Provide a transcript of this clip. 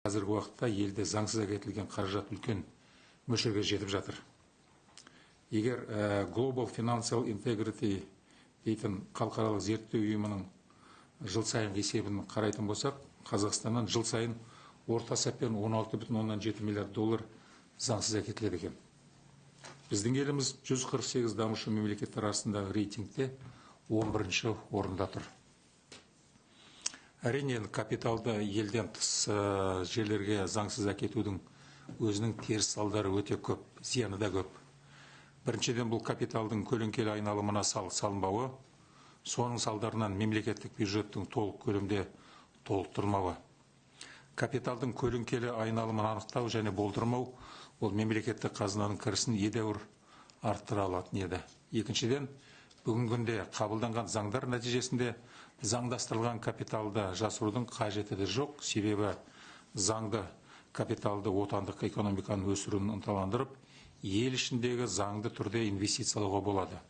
Қазіргі уақытта елде заңсыз әкетілген қаражат үлкен мөлшерге жетіп жатыр. Егер Global Financial Integrity дейтін халықаралық зерттеу ұйымының жыл сайын есебін қарайтын болсақ, Қазақстаннан жыл сайын орта есеппен 16,7 миллиард доллар заңсыз әкетіледі екен. Біздің еліміз 148 дамушы мемлекеттер арасындағы рейтингте 11-ші орында тұр. Әрине, капиталды елден тыс жерлерге заңсыз әкетудің өзінің теріс салдары өте көп, зияны да көп. Біріншіден, бұл капиталдың көлеңкелі айналымына салынбауы, соның салдарынан мемлекеттік бюджеттің толық көлемде толықтырмауы. Капиталдың көлеңкелі айналымын анықтау және болдырмау ол мемлекеттік қазынаның кірісін едәуір арттыра алатын еді. Екіншіден, бүгінгі күнде қабылданған заңдар нәтижесінде заңдастырылған капиталды жасырудың қажеті де жоқ, себебі заңды капиталды отандық экономиканың өсіруін ынталандырып, ел ішіндегі заңды түрде инвестициялауға болады.